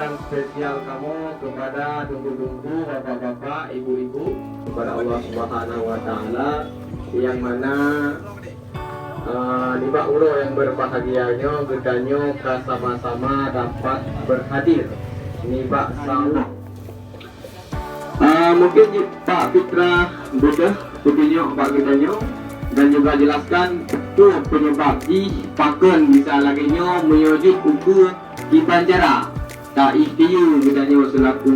yang spesial kamu kepada tunggu-tunggu bapak-bapak, ibu-ibu, kepada Allah Subhanahu wa Ta'ala, yang mana di Ba'uro yang berbahagianya gedanyo sama-sama dapat berhadir. Ini Pak sama. Mungkin Pak Fitra sudah tunjuk Pak gedanyo dan juga jelaskan itu penyebab pakan bisa laginya menyujud ukur di Banjara. Tak ikhtiar gedanyo selaku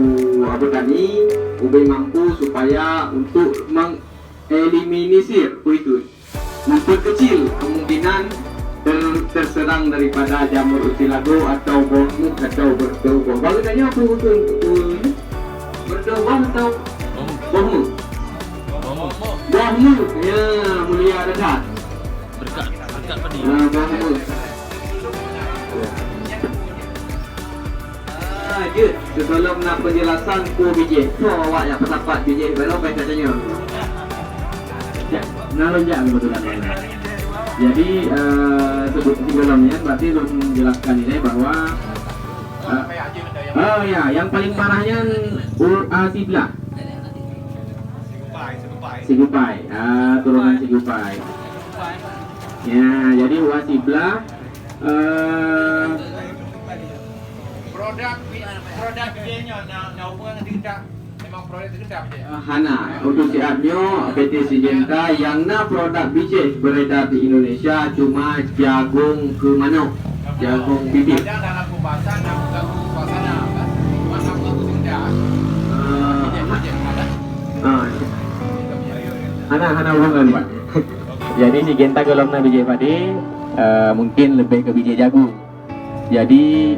petani ubai mampu supaya untuk mengeliminir itu memperkecil kemungkinan terserang daripada jamur usilago atau bormuk atau berdaubah. Bagaimana apa betul berdaubah atau bormuk? Bormuk, ya mulia dekat. Berkat padi. Bormuk. Jut, sebelum nak penjelasan ku biji, tu awak yang pendapat biji, baru apa yang katanya? Nalonjak kebetulan. Jadi sebelumnya berarti belum menjelaskan ini bahwa yang paling parahnya siblah Sigupai, turunan Sigupai. Ya, jadi siblah produk bijinya naupun tidak memang produk tidak Hana untuk siapnya PT Syngenta yang produk biji beredar di Indonesia cuma jagung ke manuk, jagung bibit. dalam pembahasan dan bukan pembahasannya kan cuma nampaknya tidak Hana hubungan Pak. Jadi Syngenta golongnya biji padi, mungkin lebih ke biji jagung. Jadi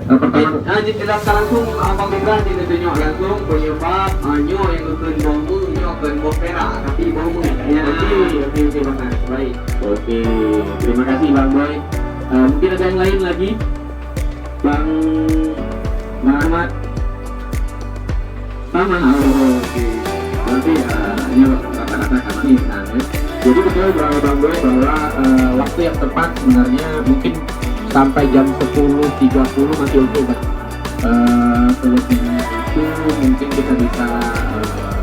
Pertama, jelaskan langsung Abang Mitra tidak tunjuk langsung penyebab nyo yang bukan bombu, nyo bukan bopera tapi bombu. Ya, oke Bang. Baik. Oke, terima kasih Bang Boy. Mungkin ada yang lain lagi, Bang Ahmad. Sama. Oke. Berarti ini kata-kata kami. Jadi betul Bang Boy bahwa waktu yang tepat sebenarnya mungkin sampai jam 10.30 masih oke Pak. Selebihnya itu mungkin kita bisa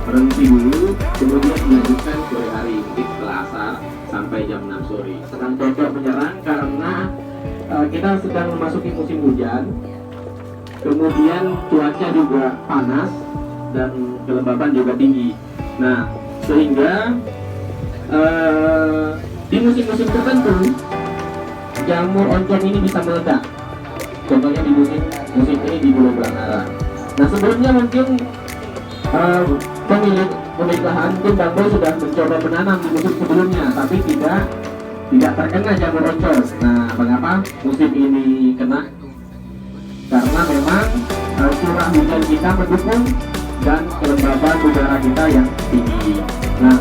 berhenti dulu, kemudian melanjutkan sore hari, mungkin setelah asar sampai jam 6 sore. Sedang cocok menyerang karena kita sedang memasuki musim hujan, kemudian cuaca juga panas dan kelembaban juga tinggi. Nah, sehingga di musim-musim tertentu jamur oncom ini bisa meledak. Contohnya di musim ini di Pulau Belangara. Nah, sebelumnya mungkin pemilik lahan mungkin Bang Boy sudah mencoba menanam di musim sebelumnya, tapi tidak terkena jamur oncom. Nah, mengapa musim ini kena? Karena memang curah hujan kita mendukung dan kelembaban udara kita yang tinggi. Nah,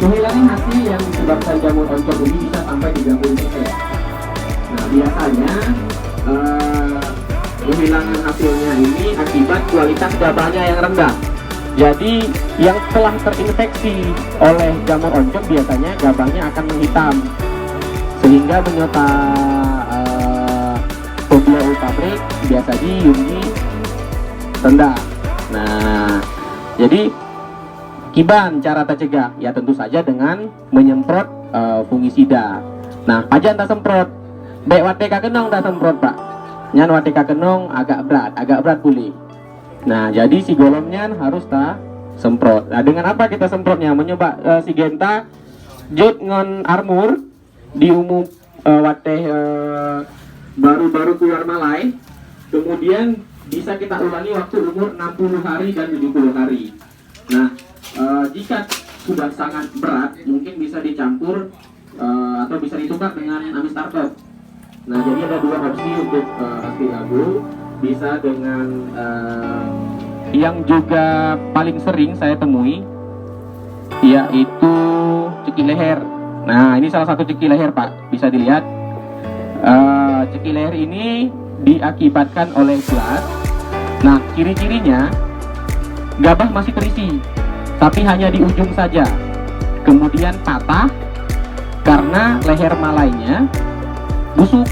kehilangan hasil yang disebabkan jamur oncom ini bisa sampai 30%. Nah, biasanya kehilangan hasilnya ini akibat kualitas gabahnya yang rendah. Jadi yang telah terinfeksi oleh jamur oncom biasanya gabahnya akan menghitam, sehingga menyota pembuah pabrik biasa Yunggi rendah. Nah, jadi Kiban cara tercegah ya tentu saja dengan menyemprot fungisida. Nah, pajan tak semprot, baik wate kakenong tak semprot Pak. Nyan wate kakenong agak berat pulih. Nah, jadi si golomnya harus tak semprot. Nah, dengan apa kita semprotnya? Mencoba Syngenta jut ngon armor di umum wate baru-baru keluar malai, kemudian bisa kita ulangi waktu umur 60 hari dan 70 hari. Nah, jika sudah sangat berat, mungkin bisa dicampur atau bisa ditukar dengan Amistartop. Nah, jadi ada dua opsi untuk astilago. Bisa dengan yang juga paling sering saya temui, yaitu ceki leher. Nah, ini salah satu ceki leher Pak, bisa dilihat. Ceki leher ini diakibatkan oleh gelas. Nah, ciri-cirinya gabah masih terisi, tapi hanya di ujung saja. Kemudian patah karena leher malainya busuk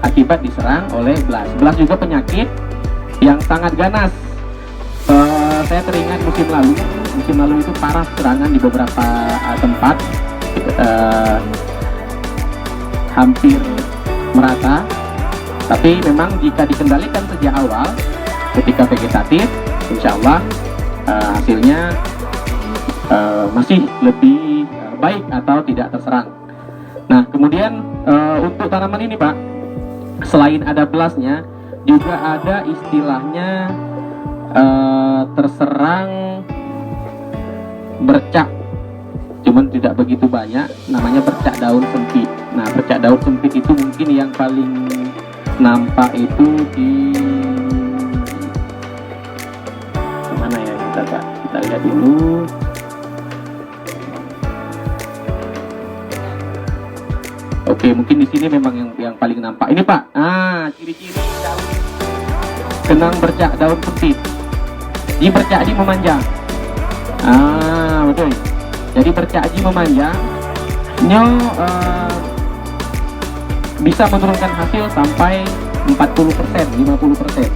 akibat diserang oleh belas. Belas juga penyakit yang sangat ganas. Saya teringat musim lalu itu parah serangan di beberapa tempat, hampir merata. Tapi memang jika dikendalikan sejak awal ketika vegetatif, insya Allah hasilnya masih lebih baik atau tidak terserang. Nah, kemudian untuk tanaman ini Pak, selain ada belasnya, juga ada istilahnya terserang bercak, cuman tidak begitu banyak, namanya bercak daun sempit. Nah, bercak daun sempit itu mungkin yang paling nampak itu di mana ya, kita lihat dulu. Oke, mungkin di sini memang yang paling nampak ini Pak. Ciri-ciri daun kenang bercak daun sempit. Di bercak di memanjang. Betul. Jadi bercak di memanjang, bisa menurunkan hasil sampai 40%, 50%.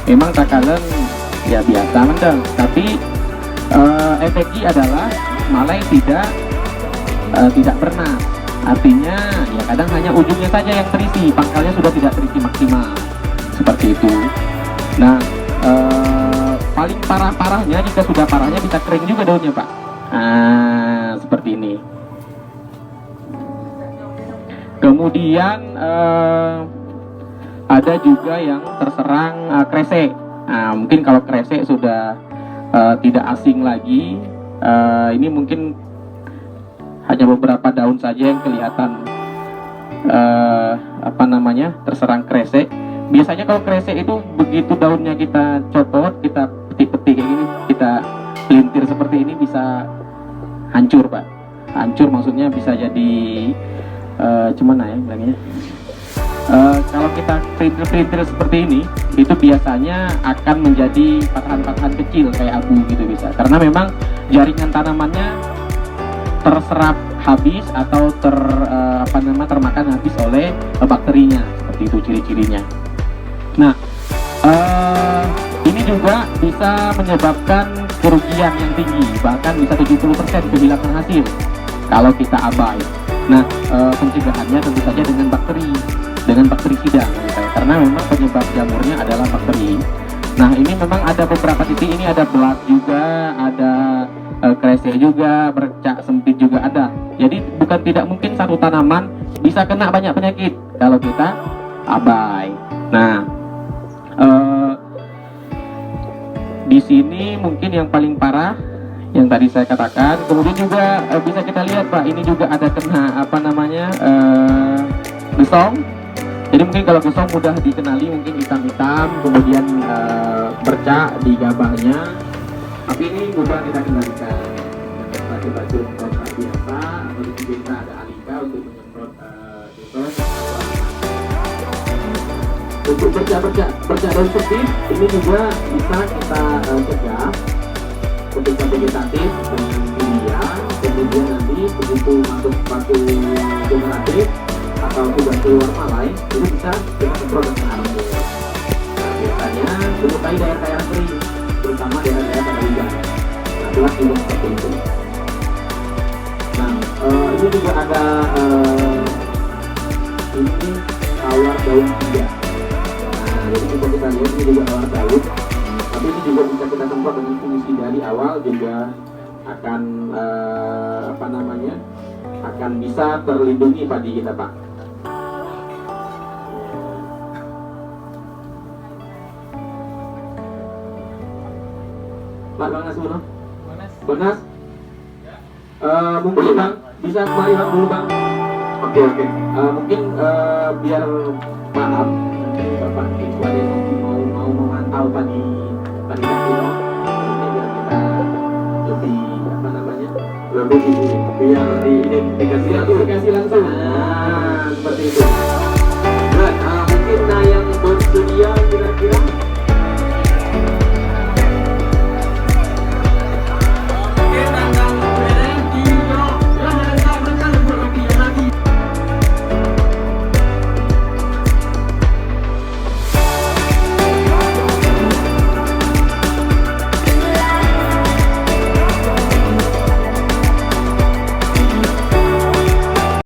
Memang takalan ya biasa mendeng, tapi efeknya adalah malah tidak bernas. Artinya ya kadang hanya ujungnya saja yang terisi, pangkalnya sudah tidak terisi maksimal, seperti itu. Nah, paling parahnya jika sudah parahnya bisa kering juga daunnya Pak. Seperti ini. Kemudian ada juga yang terserang kresek. Mungkin kalau kresek sudah tidak asing lagi. Ini mungkin hanya beberapa daun saja yang kelihatan terserang kresek. Biasanya kalau kresek itu begitu daunnya kita copot, kita petik-petik kayak gini, kita pelintir seperti ini, bisa hancur Pak. Hancur maksudnya bisa jadi gimana ya bilangnya? Kalau kita pelintir seperti ini, itu biasanya akan menjadi patahan-patahan kecil kayak abu gitu bisa. Karena memang jaringan tanamannya terserap habis atau termakan habis oleh bakterinya, seperti itu ciri-cirinya. Nah, ini juga bisa menyebabkan kerugian yang tinggi, bahkan bisa 70% kehilangan hasil kalau kita abai. Nah, pencegahannya tentu saja dengan bakteri sidang, karena memang penyebab jamurnya adalah bakteri. Nah, ini memang ada beberapa titik, ini ada belas juga, ada kresek juga, bercak sempit juga ada. Jadi bukan tidak mungkin satu tanaman bisa kena banyak penyakit kalau kita abai. Nah, di sini mungkin yang paling parah yang tadi saya katakan. Kemudian juga bisa kita lihat Pak, ini juga ada kena gesong. Jadi mungkin kalau gesong mudah dikenali, mungkin hitam-hitam, kemudian bercak di gabahnya. Tapi ini mudah kita kendalikan. Pakai baju semprot biasa, atau di kita ada alika untuk menyemprot gesong. Untuk bercak daun sempit ini juga bisa kita cegah ketika vegetatif dengan media. Kemudian nanti begitu masuk batu generatif atau sudah keluar malai, itu bisa kita semprot dengan armor. Nah, biasanya menyukai daerah-daerah kering, terutama daerah-daerah pada hujan. Nah, jelas juga seperti itu. Nah, ini juga ada ini tawar daun tiga. Jadi bisa kita lihat ini juga awal daun, tapi ini juga bisa kita semprot dengan fungsi dari awal, juga akan akan bisa terlindungi padi kita Pak. Pak Bang Asmono, Bonas, mungkin Bang bisa kembali Bang dulu Bang. Oke. Mungkin biar paham. Bapak itu ada yang mau memantau padi kilo, biar kita lebih biar diidentifikasi langsung. Seperti itu.